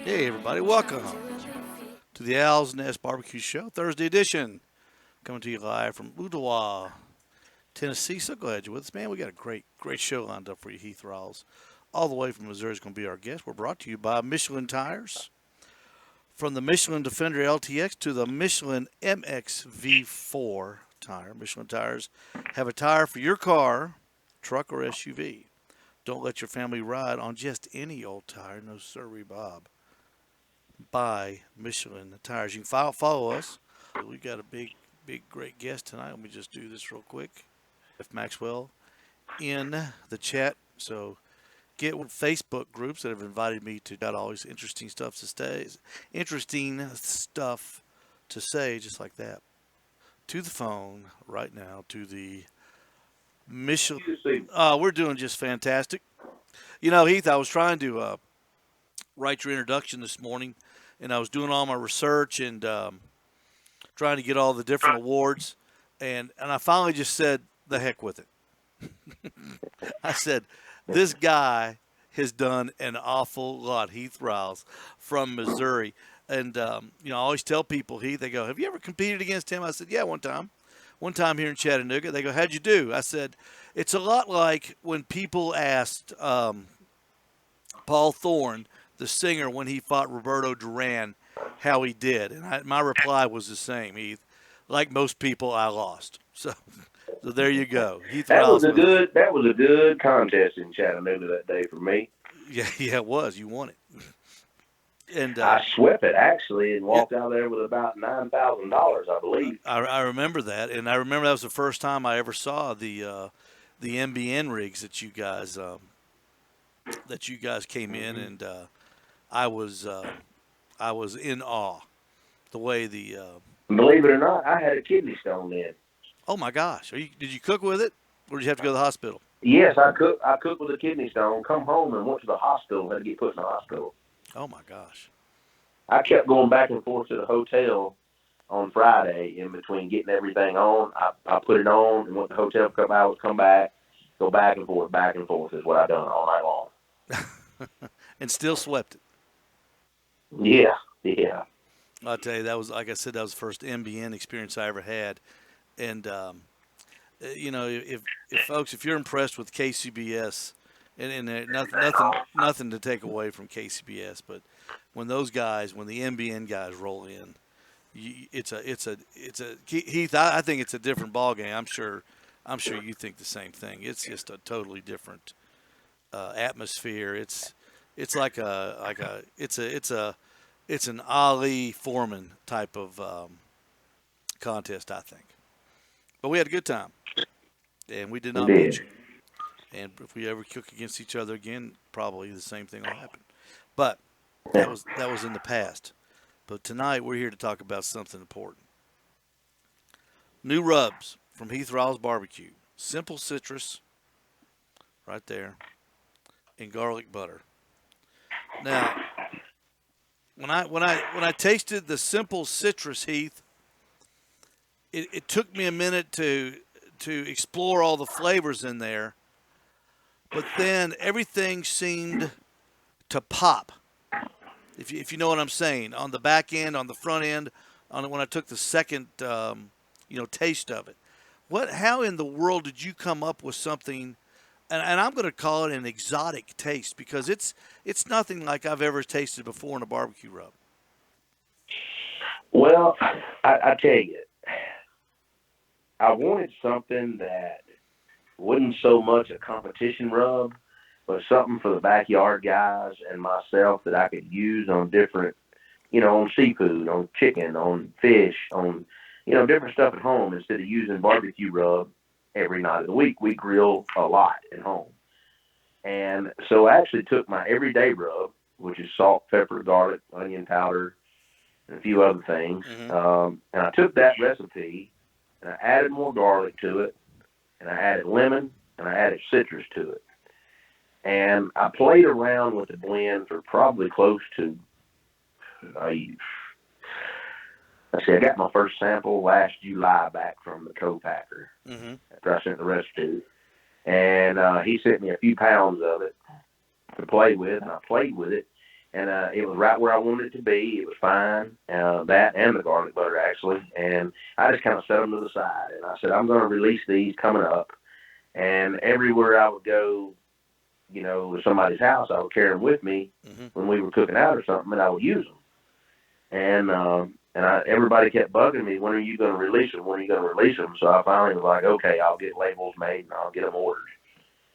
Hey, everybody, welcome to the Owl's Nest Barbecue Show, Thursday edition. Coming to you live from Ottawa, Tennessee. So glad you're with us, man. We got a great show lined up for you. Heath Riles, all the way from Missouri, is going to be our guest. We're brought to you by Michelin Tires. From the Michelin Defender LTX to the Michelin MX V4 tire, Michelin Tires have a tire for your car, truck, or SUV. Don't let your family ride on just any old tire. No, sirree, Bob. By Michelin Tires. You can follow us. We've got a great guest tonight. Let me just do this real quick. F. Maxwell in the chat. So get with Facebook groups that have invited me to. Got always interesting stuff to say, just like that. To the phone right now to the Michelin. We're doing just fantastic. You know, Heath, I was trying to write your introduction this morning, and I was doing all my research and trying to get all the different awards, and I finally just said, the heck with it. I said, this guy has done an awful lot. Heath Riles from Missouri. And, I always tell people, Heath, they go, have you ever competed against him? I said, yeah, one time. One time here in Chattanooga. They go, how'd you do? I said, it's a lot like when people asked Paul Thorne, the singer, when he fought Roberto Duran, how he did. And my reply was the same, Heath. Like most people, I lost. So there you go. Heath Riles. That was a good contest in Chattanooga that day for me. Yeah, it was. You won it. And I swept it actually and walked out there with about $9,000, I believe. I remember that, and I remember that was the first time I ever saw the MBN rigs that you guys came in, and I was in awe the way the. Believe it or not, I had a kidney stone then. Oh my gosh! Did you cook with it, or did you have to go to the hospital? Yes, I cooked with a kidney stone. Come home and went to the hospital. Had to get put in the hospital. Oh my gosh! I kept going back and forth to the hotel on Friday in between getting everything on. I put it on and went to the hotel for a couple hours, come back, go back and forth is what I done all night long. And still swept it. Yeah. I'll tell you, that was, like I said, that was the first MBN experience I ever had. And, if folks, if you're impressed with KCBS, and nothing to take away from KCBS, but when the MBN guys roll in, it's a Heath. I think it's a different ballgame. I'm sure you think the same thing. It's just a totally different atmosphere. It's an Ali Foreman type of contest, I think. But we had a good time, and we did not beat you. And if we ever cook against each other again, probably the same thing will happen. But that was in the past. But tonight we're here to talk about something important. New rubs from Heath Riles Barbecue. Simple citrus, right there, and garlic butter. Now, when I tasted the simple citrus, Heath, it took me a minute to explore all the flavors in there, but then everything seemed to pop. If you know what I'm saying, on the back end, on the front end, when I took the second taste of it. How in the world did you come up with something? And I'm going to call it an exotic taste, because it's nothing like I've ever tasted before in a barbecue rub. Well, I tell you, I wanted something that wasn't so much a competition rub, but something for the backyard guys and myself that I could use on different, on seafood, on chicken, on fish, on, different stuff at home instead of using barbecue rub every night of the week. We grill a lot at home. And so I actually took my everyday rub, which is salt, pepper, garlic, onion powder, and a few other things. Mm-hmm. And I took that recipe and I added more garlic to it, and I added lemon, and I added citrus to it. And I played around with the blend for probably close to, I got my first sample last July back from the co-packer after I sent the recipe. And he sent me a few pounds of it to play with, and I played with it. and it was right where I wanted it to be. It was fine, that and the garlic butter actually. And I just kind of set them to the side, and I said I'm going to release these coming up. And everywhere I would go, to somebody's house, I would carry them with me Mm-hmm. when we were cooking out or something, and I would use them. And everybody kept bugging me, when are you going to release them? When are you going to release them? So I finally was like, okay, I'll get labels made and I'll get them ordered.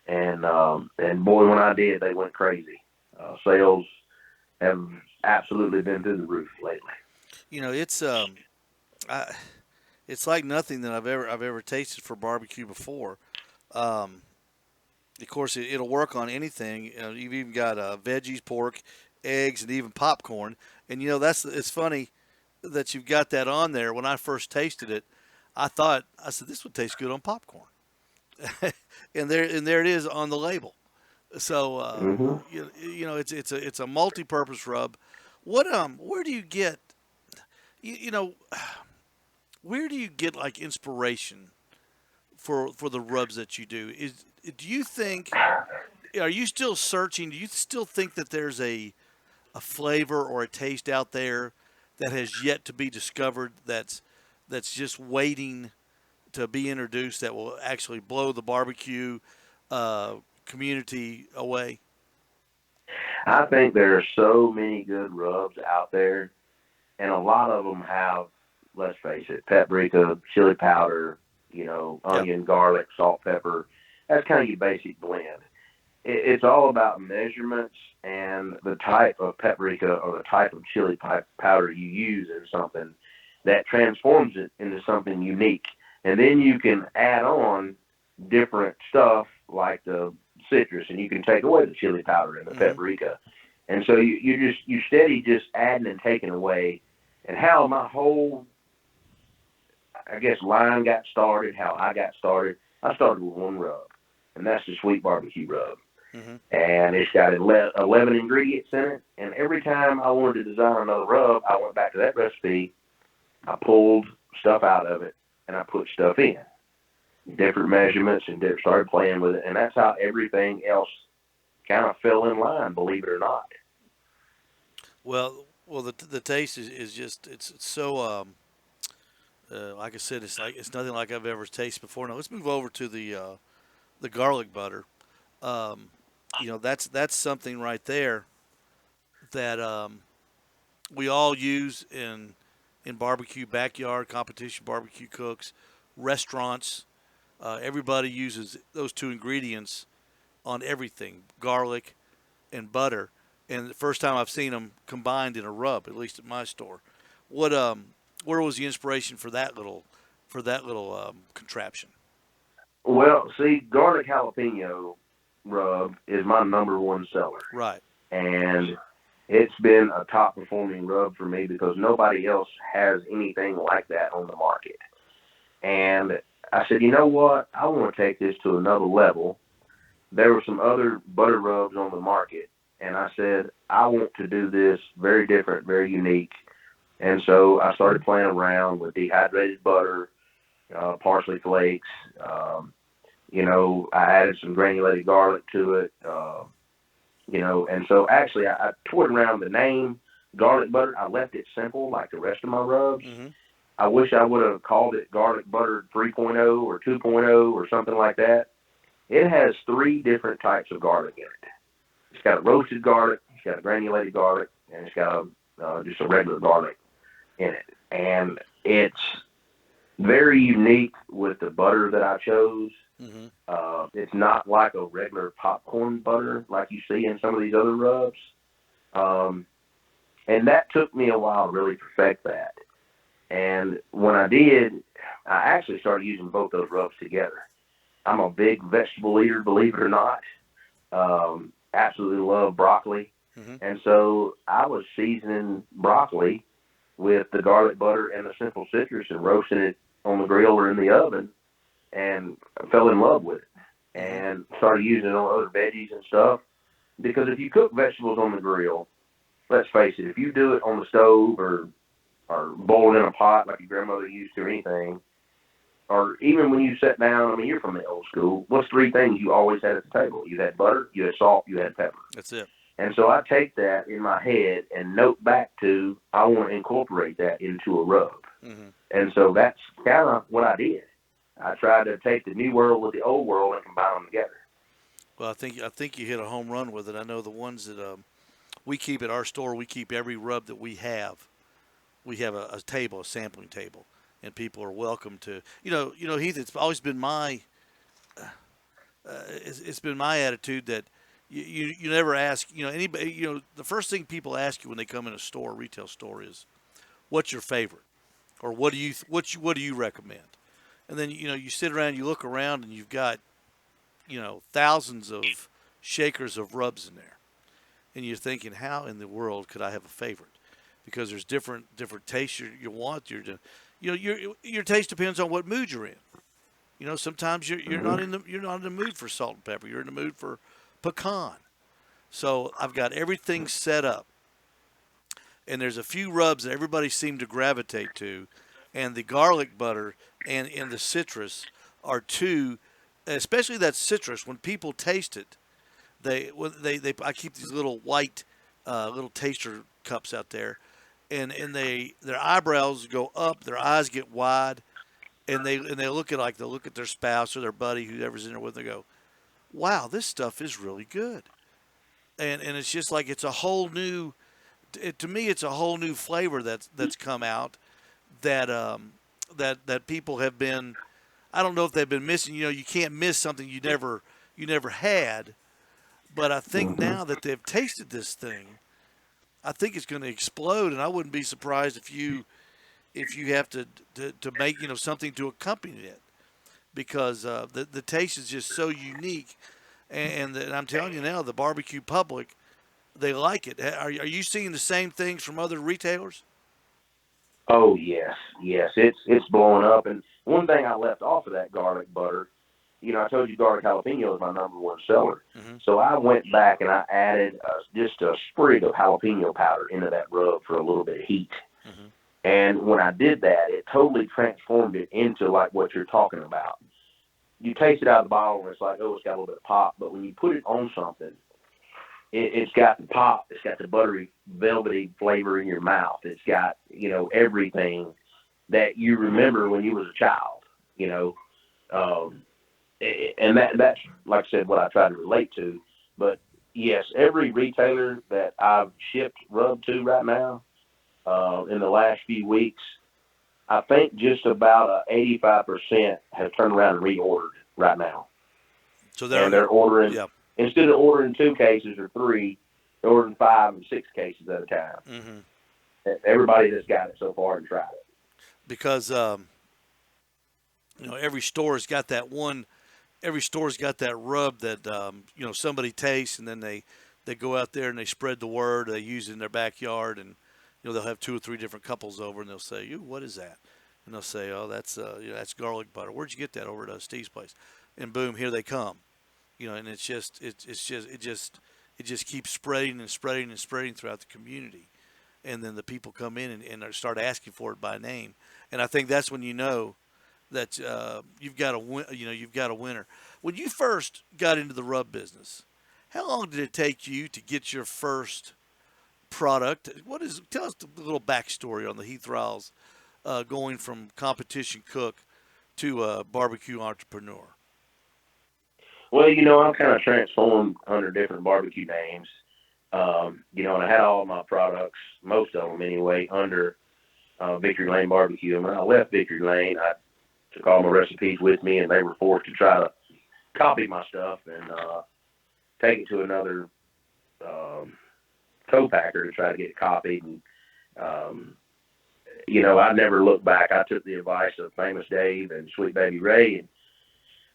And boy, when I did, they went crazy. Sales have absolutely been through the roof lately. It's I, it's like nothing that I've ever tasted for barbecue before. Um, of course, it'll work on anything. You've even got veggies, pork, eggs, and even popcorn. And it's funny that you've got that on there. When I first tasted it, I said this would taste good on popcorn, and there it is on the label. So Hmm. it's a multi-purpose rub. Where do you get you, you know where do you get like inspiration for the rubs that you do? Do you think are you still searching? Do you still think that there's a flavor or a taste out there that has yet to be discovered that's just waiting to be introduced that will actually blow the barbecue uh, community away? I think there are so many good rubs out there, and a lot of them have, let's face it, paprika, chili powder, Yep. onion, garlic, salt, pepper. That's kind of your basic blend. It's all about measurements and the type of paprika or the type of chili powder you use in something that transforms it into something unique. And then you can add on different stuff like the citrus, and you can take away the chili powder and the Mm-hmm. paprika. And so you steady just adding and taking away. And how my whole, I guess, line got started, how I got started, I started with one rub, and that's the sweet barbecue rub. Mm-hmm. And it's got 11 ingredients in it. And every time I wanted to design another rub, I went back to that recipe. I pulled stuff out of it, and I put stuff in different measurements and started playing with it. And that's how everything else kind of fell in line, believe it or not. Well, the taste is just it's so like I said, it's nothing like I've ever tasted before. Now let's move over to the garlic butter. Um, that's something right there that we all use in barbecue, backyard competition barbecue cooks, restaurants. Everybody uses those two ingredients on everything: garlic and butter. And the first time I've seen them combined in a rub, at least at my store. What where was the inspiration for that little contraption? Well, see, garlic jalapeno rub is my number one seller. Right. And it's been a top performing rub for me because nobody else has anything like that on the market. And I said, you know what? I want to take this to another level. There were some other butter rubs on the market, and I said, I want to do this very different, very unique. And so I started playing around with dehydrated butter, parsley flakes. I added some granulated garlic to it. And so actually I toyed around the name garlic butter. I left it simple like the rest of my rubs. Mm-hmm. I wish I would have called it garlic butter 3.0 or 2.0 or something like that. It has three different types of garlic in it. It's got a roasted garlic, it's got a granulated garlic, and it's got just a regular garlic in it. And it's very unique with the butter that I chose. Mm-hmm. It's not like a regular popcorn butter like you see in some of these other rubs. Um, and that took me a while to really perfect that. And when I did, I actually started using both those rubs together. I'm a big vegetable eater, believe it or not. Absolutely love broccoli. Mm-hmm. And so I was seasoning broccoli with the garlic butter and the simple citrus and roasting it on the grill or in the oven, and I fell in love with it Mm-hmm. and started using it on other veggies and stuff. Because if you cook vegetables on the grill, let's face it, if you do it on the stove or boil it in a pot like your grandmother used to or anything, or even when you sat down, I mean, you're from the old school. What's three things you always had at the table? You had butter, you had salt, you had pepper. That's it. And so I take that in my head and note back to I want to incorporate that into a rub. Mm-hmm. And so that's kind of what I did. I tried to take the new world with the old world and combine them together. Well, I think you hit a home run with it. I know the ones that we keep at our store. We keep every rub that we have. We have a table, a sampling table, and people are welcome to. Heath. It's always been it's been my attitude that you never ask anybody. The first thing people ask you when they come in a store, a retail store, is what's your favorite, or what do you recommend? And then you sit around, you look around, and you've got thousands of shakers of rubs in there, and you're thinking, how in the world could I have a favorite? Because there's different tastes you want. Your taste depends on what mood you're in. Sometimes you're not in the mood for salt and pepper. You're in the mood for pecan. So I've got everything set up, and there's a few rubs that everybody seemed to gravitate to, and the garlic butter and the citrus are two, especially that citrus. When people taste it, they I keep these little white little taster cups out there, and their eyebrows go up, their eyes get wide, and they look at their spouse or their buddy, whoever's in there with them, they go, wow, this stuff is really good. And it's just like it's a whole new to me it's a whole new flavor that's come out that people have been. I don't know if they've been missing. You can't miss something you never had. But I think Mm-hmm. now that they've tasted this thing, I think it's going to explode, and I wouldn't be surprised if you have to make something to accompany it, because the taste is just so unique, and I'm telling you now, the barbecue public, they like it. Are you seeing the same things from other retailers? Oh yes, yes, it's blowing up. And one thing I left off of that garlic butter, I told you garlic jalapeno is my number one seller. Mm-hmm. So I went back and I added just a sprig of jalapeno powder into that rub for a little bit of heat. Mm-hmm. And when I did that, it totally transformed it into like what you're talking about. You taste it out of the bottle and it's like, oh, it's got a little bit of pop. But when you put it on something, it's got the pop. It's got the buttery, velvety flavor in your mouth. It's got, everything that you remember when you was a child, you know. Um, and that's, like I said, what I try to relate to. But yes, every retailer that I've shipped rub to right now, in the last few weeks, I think just about 85% have turned around and reordered right now. So And they're they're ordering, yeah. instead of ordering 2 cases or three, they're ordering 5 and 6 cases at a time. Mm-hmm. Everybody that's got it so far and tried it. Because every store's got that one. Every store's got that rub that somebody tastes, and then they go out there and they spread the word. They use it in their backyard, and they'll have two or three different couples over, and they'll say, "You, what is that?" And they'll say, "Oh, that's garlic butter. Where'd you get that? Over at Steve's place." And boom, here they come. And it just keeps spreading and spreading and spreading throughout the community, and then the people come in and start asking for it by name, and I think that's when that you've got a winner. When you first got into the rub business, how long did it take you to get your first product? Tell us the little backstory on the Heath Riles, going from competition cook to barbecue entrepreneur. Well, I'm kind of transformed under different barbecue names. And I had all my products, most of them anyway, under Victory Lane Barbecue. And when I left Victory Lane, I took all my recipes with me, and they were forced to try to copy my stuff and take it to another um, co-packer to try to get it copied. And um, I never looked back. I took the advice of Famous Dave and Sweet Baby Ray. And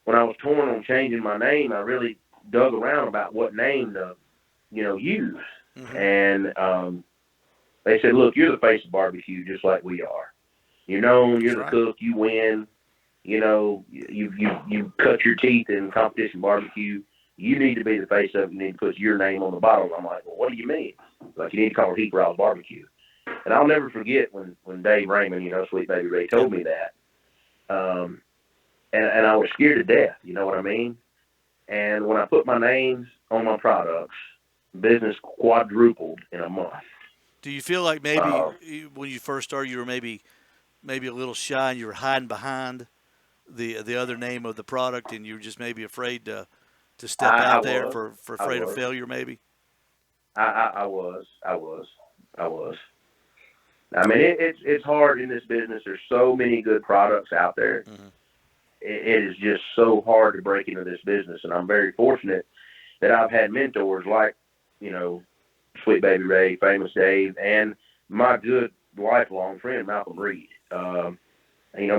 when I was torn on changing my name, I really dug around about what name to, use. Mm-hmm. And they said, look, you're the face of barbecue just like we are. You're known, That's you're the right. cook, you win. You cut your teeth in competition barbecue. You need to be the face of it. You need to put your name on the bottle. I'm like, well, what do you mean? Like, you need to call it Heath Riles Barbecue. And I'll never forget when Dave Raymond, Sweet Baby Ray, Yep. told me that. And I was scared to death. You know what I mean? And when I put my names on my products, business quadrupled in a month. Do you feel like maybe Uh, when you first started, you were maybe a little shy and you were hiding behind the other name of the product, and you were just maybe afraid to step I out there was, for I afraid of was, failure, maybe? I was. I mean, it's hard in this business. There's so many good products out there. Mm-hmm. It is just so hard to break into this business, and I'm very fortunate that I've had mentors like, you know, Sweet Baby Ray, Famous Dave, and my good lifelong friend Malcolm Reed.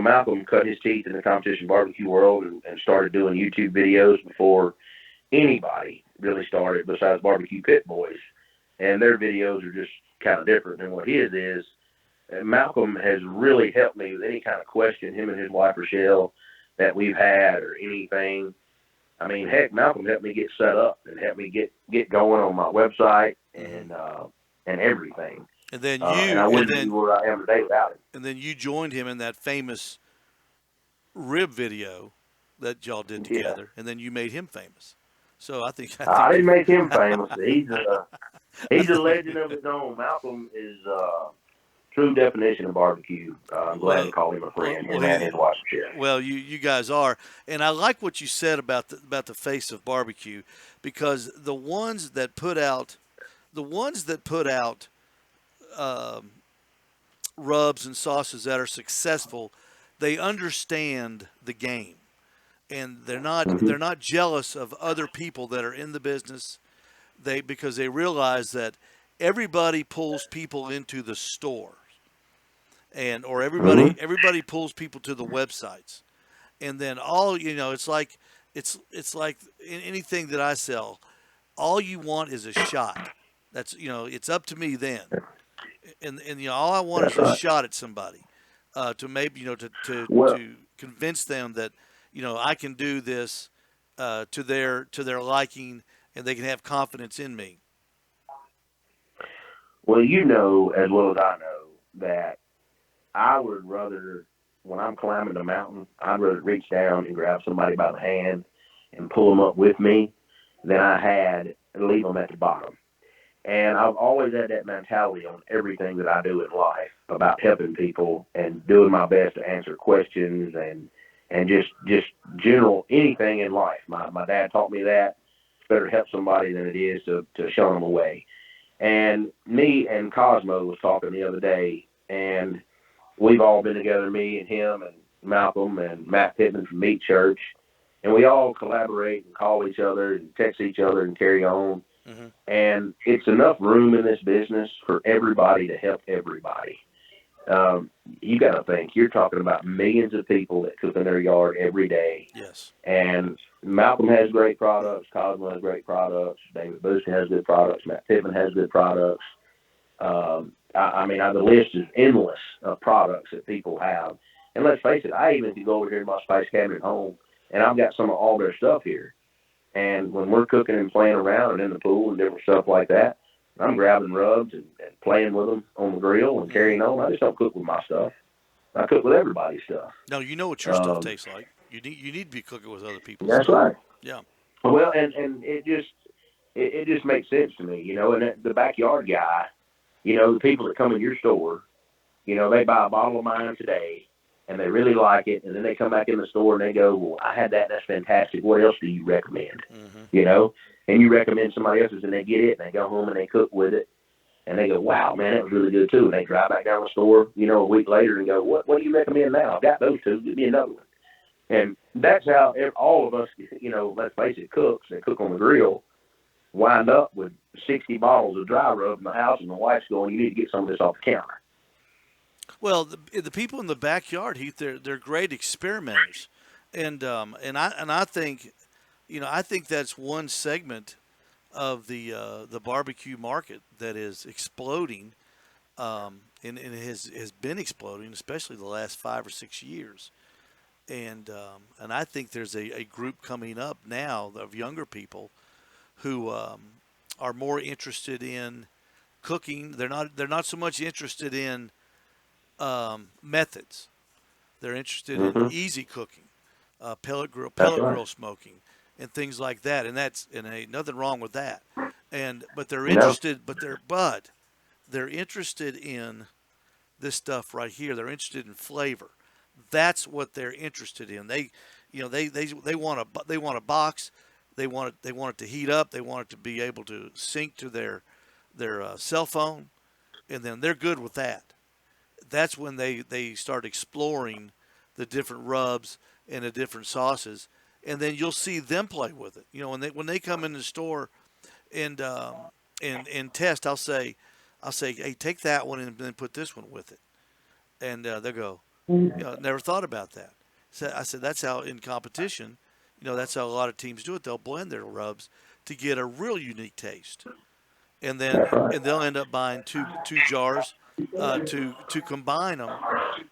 Malcolm cut his teeth in the competition barbecue world and started doing YouTube videos before anybody really started, besides Barbecue Pit Boys. And their videos are just kind of different than what his is. And Malcolm has really helped me with any kind of question, him and his wife Rochelle, that we've had or anything. I mean, heck, Malcolm helped me get set up and helped me get going on my website Mm-hmm. and everything. And then And you I and wouldn't be then where I am today without him. and then you joined him in that famous rib video that y'all did Yeah, together, and then you made him famous. So I I think didn't you. make him famous. I He's a think, legend of his own. Malcolm is true definition of barbecue. I'm glad to well, call him a friend. well, Him and his wife Michelle. you guys are, and I like what you said about the face of barbecue, because the ones that put out um, rubs and sauces that are successful, they understand the game, and Mm-hmm. they're not jealous of other people that are in the business. Because they realize that everybody pulls people into the store, and or Mm-hmm. everybody pulls people to the websites, and then it's like anything that I sell. All you want is a shot. That's it's up to me then, and all I want is That's a right. shot at somebody, to maybe Well, to convince them that I can do this, to their liking, and they can have confidence in me. well, you know as well as I know that I would rather, when I'm climbing the mountain, I'd rather reach down and grab somebody by the hand and pull them up with me than I had leave them at the bottom. And I've always had that mentality on everything that I do in life about helping people and doing my best to answer questions and just general anything in life. My dad taught me that it's better to help somebody than it is to shun them away. And me and Cosmo was talking the other day, and we've all been together, me and him and Malcolm and Matt Pittman from Meat Church, and we all collaborate and call each other and text each other and carry on. Hmm. And it's enough room in this business for everybody to help everybody. You got to think you're talking about millions of people that cook in their yard every day, Yes. and Malcolm has great products, Cosmo has great products, David Booston has good products, Matt Pittman has good products. I mean, the list is endless of products that people have. And let's face it, I even could go over here to my spice cabinet at home, and I've got some of all their stuff here. And when we're cooking and playing around and in the pool and different stuff like that, I'm grabbing rubs and playing with them on the grill and Hmm. carrying on. I just don't cook with my stuff. I cook with everybody's stuff. No, you know what your stuff Um, tastes like. You need to be cooking with other people's that's stuff. right. Yeah. Well, and it just makes sense to me, you know. And the backyard guy, you know, the people that come in your store, you know, they buy a bottle of mine today and they really like it, and then they come back in the store and they go, well, I had that, that's fantastic. What else do you recommend? Hmm. You know, and you recommend somebody else's, and they get it and they go home and they cook with it, and they go, wow, man, that was really good too. And they drive back down the store, you know, a week later and go, what do you recommend now? I've got those two. Give me another one. And that's how all of us, you know, let's face it, cooks that cook on the grill wind up with 60 bottles of dry rub in the house, and the wife's going, you need to get some of this off the counter. Well, the people in the backyard, Heath, they're great experimenters, and I think I think that's one segment of the barbecue market that is exploding, and it has been exploding, especially the last 5 or 6 years. And I think there's a group coming up now of younger people who are more interested in cooking. They're not so much interested in methods. They're interested in Mm-hmm. easy cooking, That's pellet right. grill smoking, and things like that. And ain't nothing wrong with that. And but they're No, interested, they're interested in this stuff right here. They're interested in flavor. That's what they're interested in. They want a box. They want it to heat up. They want it to be able to sync to their cell phone, and then they're good with that. That's when they start exploring the different rubs and the different sauces, and then you'll see them play with it. When they come in the store and and test, I'll say, hey, take that one and then put this one with it, and they'll go, never thought about that. So I said that's how in competition, that's how a lot of teams do it. They'll blend their rubs to get a real unique taste, and then that's right. and they'll end up buying two jars to combine them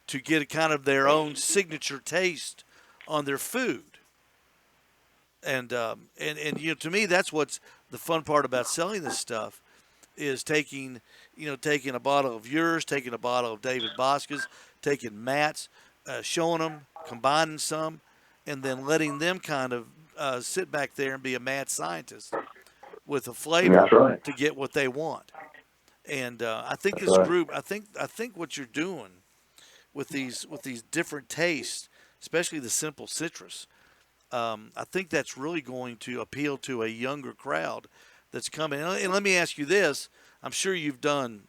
to get a kind of their own signature taste on their food. And to me that's what's the fun part about selling this stuff is taking a bottle of yours, taking a bottle of David Bosca's, taking Matt's, showing them, combining some, and then letting them kind of sit back there and be a mad scientist with a That's flavor right. to get what they want. And I think That's this right. group, I think what you're doing with these different tastes, especially the simple citrus, I think that's really going to appeal to a younger crowd that's coming. And let me ask you this: I'm sure you've done.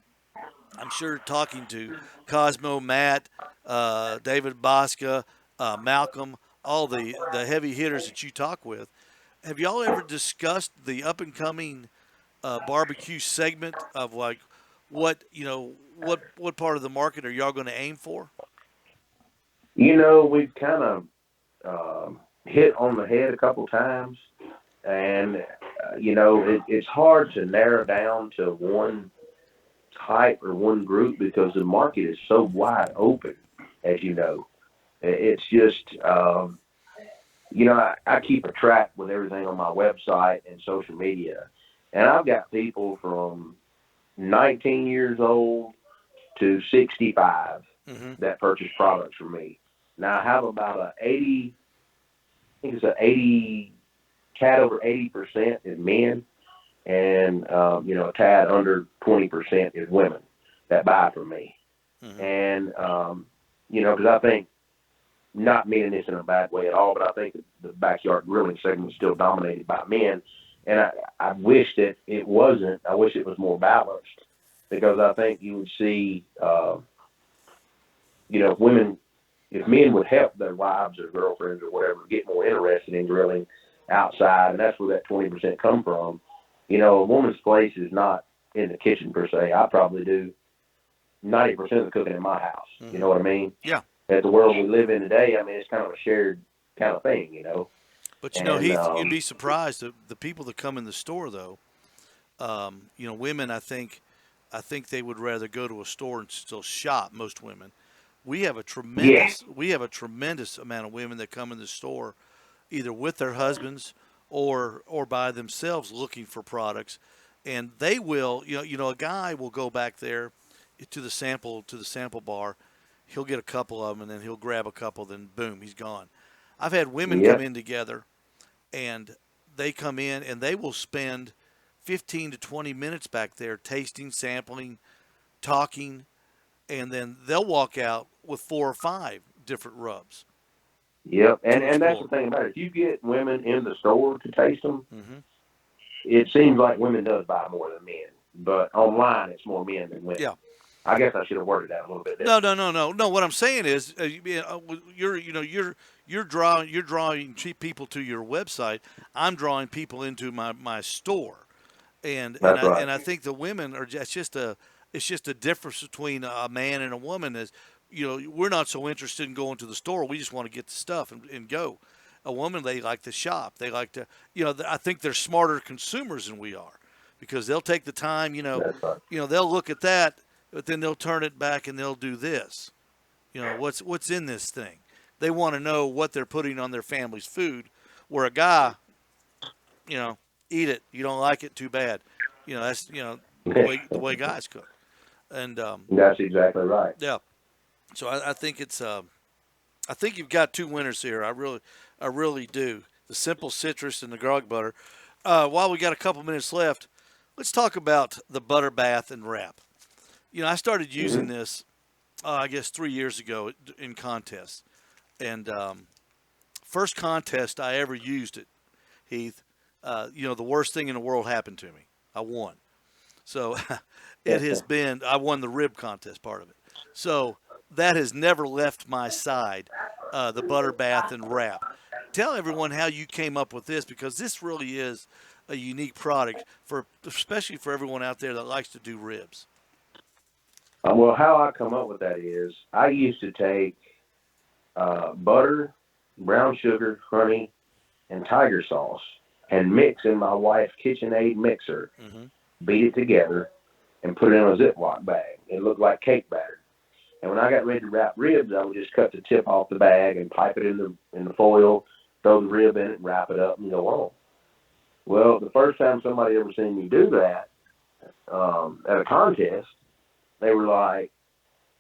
I'm sure talking to Cosmo, Matt, David Bosca, Malcolm, all the heavy hitters that you talk with. Have y'all ever discussed the up and coming barbecue segment of like what part of the market are y'all going to aim for? We've kind of hit on the head a couple times, and it's hard to narrow down to one type or one group because the market is so wide open, as you know. It's just, I keep a track with everything on my website and social media, and I've got people from 19 years old to 65 Mm-hmm. that purchase products from me. Now I have about a 80, I think it's a 80, tad over 80% is men, and a tad under 20% is women that buy from me. Mm-hmm. And because I think, not meaning this in a bad way at all, but I think the backyard grilling segment is still dominated by men, and I wish that it wasn't. I wish it was more balanced because I think you would see, women, if men would help their wives or girlfriends or whatever get more interested in grilling outside, and that's where that 20% come from. A woman's place is not in the kitchen per se. I probably do 90% of the cooking in my house. You Mm-hmm. know what I mean? Yeah. At the world we live in today, I mean, it's kind of a shared kind of thing, But And Heath, you'd be surprised the people that come in the store though. Women, I think they would rather go to a store and still shop. Most women. yeah, We have a tremendous amount of women that come in the store either with their husbands or by themselves looking for products, and they will. A guy will go back there to the sample bar. He'll get a couple of them, and then he'll grab a couple. Then boom, he's gone. I've had women come yep, in together, and they come in and they will spend 15 to 20 minutes back there tasting, sampling, talking, and then they'll walk out with 4 or 5 different rubs yep. And to and that's the explore. thing about it. If you get women in the store to taste them, Hmm. it seems like women does buy more than men. But online, it's more men than women. Yeah. I guess I should have worded that a little bit No, different. no, no, no, no. What I'm saying is, you're drawing people to your website. I'm drawing people into my store, and and That's I right. and I think the women are just it's just a difference between a man and a woman. Is we're not so interested in going to the store. We just want to get the stuff and go. A woman, they like to shop. They like to I think they're smarter consumers than we are because they'll take the time. That's right. They'll look at that, but then they'll turn it back and they'll do this. What's in this thing? They want to know what they're putting on their family's food. Where a guy, you know, eat it. You don't like it, too bad. That's the way guys cook. And That's exactly right. yeah, so I think I think you've got two winners here. I really do. The simple citrus and the garlic butter. While we got a couple minutes left, let's talk about the butter bath and wrap. I started using Hmm. this, I guess, 3 years ago in contests. And first contest I ever used it, Heath, the worst thing in the world happened to me. I won. So it has been, I won the rib contest part of it. So that has never left my side, the butter bath and wrap. Tell everyone how you came up with this because this really is a unique product especially for everyone out there that likes to do ribs. Well, how I come up with that is I used to take butter, brown sugar, honey, and tiger sauce and mix in my wife's KitchenAid mixer, Mm-hmm. beat it together, and put it in a Ziploc bag. It looked like cake batter. And when I got ready to wrap ribs, I would just cut the tip off the bag and pipe it in the foil, throw the rib in it, wrap it up, and go on. Well, the first time somebody ever seen me do that at a contest, they were like,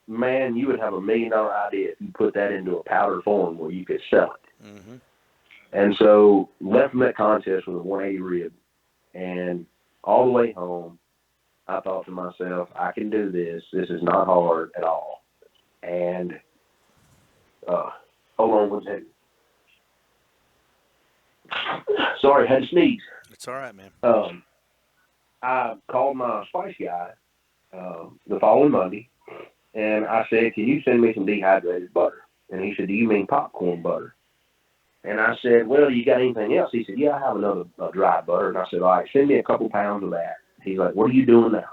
"Man, you would have $1 million idea if you put that into a powder form where you could sell it." Mm-hmm. And so left from that contest with a 180 rib, and all the way home, I thought to myself, "I can do this. This is not hard at all." And uh, hold on one second. Sorry, I had to sneeze. It's all right, man. Um, I called my spice guy the following Monday, and I said, "Can you send me some dehydrated butter?" And he said, "Do you mean popcorn butter?" And I said, "Well, you got anything else?" He said, "Yeah, I have another dry butter." And I said, "All right, send me a couple pounds of that." He's like, "What are you doing now?"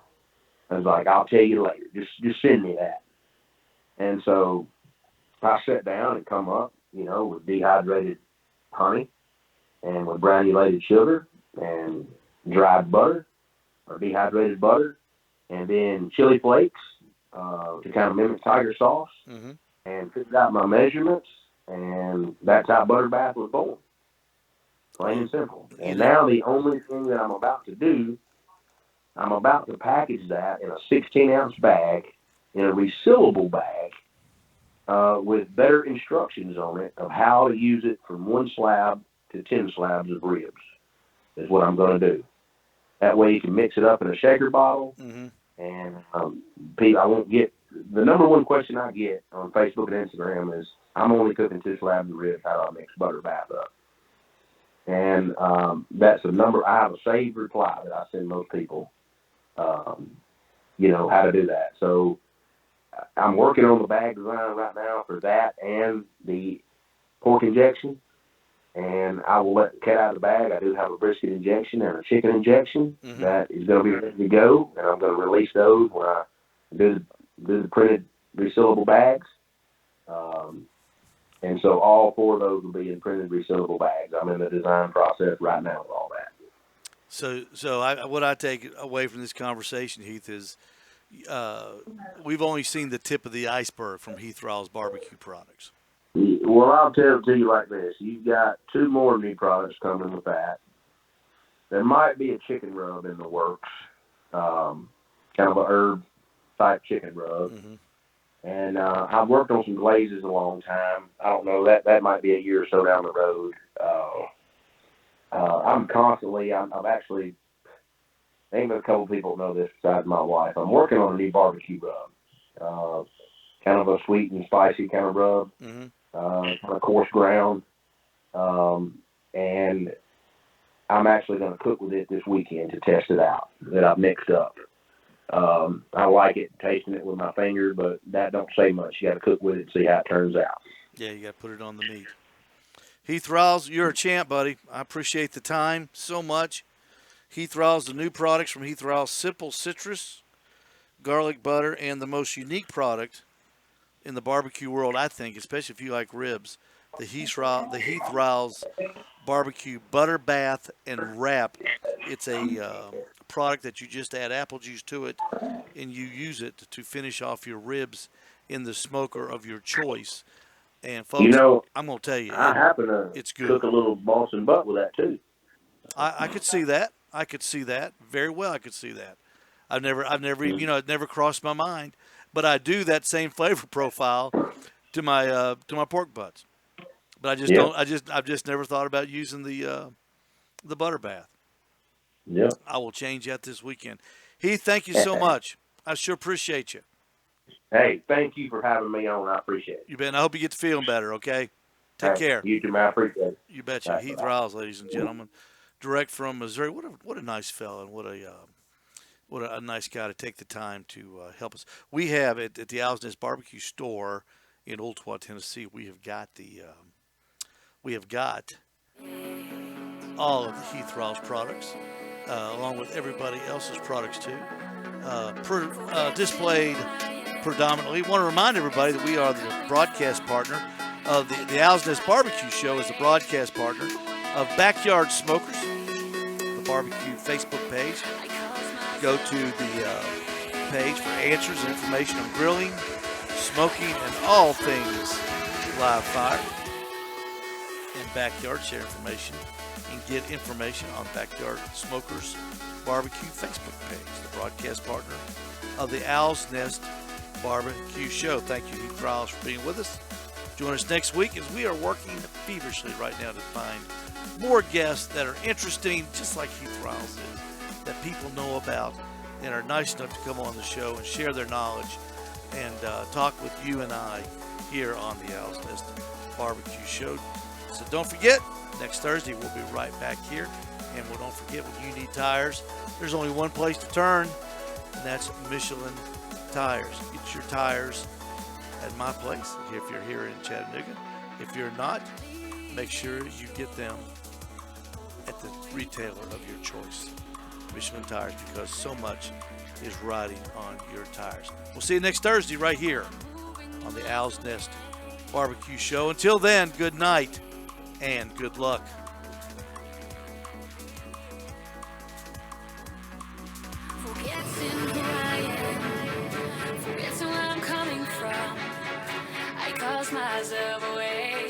I was like, "I'll tell you later. Just send me that." And so I sat down and come up, with dehydrated honey and with granulated sugar and dried butter or dehydrated butter, and then chili flakes to kind of mimic tiger sauce, Mm-hmm. and figured out my measurements, and that's how butter bath was born, plain Well, and simple. you And know, now the only thing that I'm about to do, I'm about to package that in a 16-ounce bag, in a resealable bag, with better instructions on it of how to use it from 1 slab to 10 slabs of ribs is what I'm going to do. That way you can mix it up in a shaker bottle, mm-hmm. and Pete, I won't get the number one question I get on Facebook and Instagram is, "I'm only cooking 2 slabs of ribs. How do I mix butter bath up?" And that's a number. I have a saved reply that I send most people. Um, how to do that. So I'm working on the bag design right now for that and the pork injection. And I will let the cat out of the bag. I do have a brisket injection and a chicken injection Mm-hmm. that is going to be ready to go, and I'm going to release those when I do the printed resealable bags. Um, and so all four of those will be in printed resealable bags. I'm in the design process right now with all that. What I take away from this conversation, Heath, is uh, we've only seen the tip of the iceberg from Heath Riles barbecue products. Well, I'll tell it to you like this. You've got two more new products coming with that. There might be a chicken rub in the works, kind of a herb type chicken rub. Mm-hmm. And I've worked on some glazes a long time. I don't know, that might be a year or so down the road. I've actually, ain't a couple people know this besides my wife. I'm working on a new barbecue rub, kind of a sweet and spicy kind of rub, Mm-hmm. kind of coarse ground. And I'm actually going to cook with it this weekend to test it out that I've mixed up. I like it, tasting it with my finger, but that don't say much. You got to cook with it and see how it turns out. Yeah, you got to put it on the meat. Heath Riles, you're a champ, buddy. I appreciate the time so much. Heath Riles, the new products from Heath Riles, simple citrus, garlic butter, and the most unique product in the barbecue world, I think, especially if you like ribs, the Heath Riles barbecue butter bath and wrap. It's a product that you just add apple juice to it, and you use it to finish off your ribs in the smoker of your choice. And You folks, know, I'm gonna tell you, I happen to it's cook good. a little Boston butt with that too. I could see that. I could see that very well. I could see that. It never crossed my mind, but I do that same flavor profile to my pork butts. But I just Yeah. don't. I've just never thought about using the butter bath. Yep. I will change that this weekend. Heath, thank you so much. I sure appreciate you. Hey, thank you for having me on. I appreciate it. You bet. I hope you get to feeling better, okay? Take Hey, care. you too, man. I appreciate it. You betcha. That's Heath right. Riles, ladies and gentlemen, direct from Missouri. What a nice fella, and what a nice guy to take the time to help us. We have at the Owl's Nest Barbecue store in Old Town, Tennessee. We have got all of the Heath Riles products, along with everybody else's products too, displayed predominantly. Want to remind everybody that we are the broadcast partner of the Owl's Nest Barbecue Show is the broadcast partner of Backyard Smokers, the barbecue Facebook page. Go to the page for answers and information on grilling, smoking, and all things live fire and backyard. Share information and get information on Backyard Smokers Barbecue Facebook page, the broadcast partner of the Owl's Nest Barbecue Show. Thank you, Heath Riles, for being with us. Join us next week as we are working feverishly right now to find more guests that are interesting, just like Heath Riles is, that people know about and are nice enough to come on the show and share their knowledge and talk with you and I here on the Owl's Nest Barbecue Show. So don't forget, next Thursday we'll be right back here. And don't forget, when you need tires, there's only one place to turn, and that's Michelin Tires. Get your tires at my place if you're here in Chattanooga. If you're not, make sure you get them at the retailer of your choice, Michelin Tires, because so much is riding on your tires. We'll see you next Thursday right here on the Owl's Nest Barbecue Show. Until then, good night and good luck.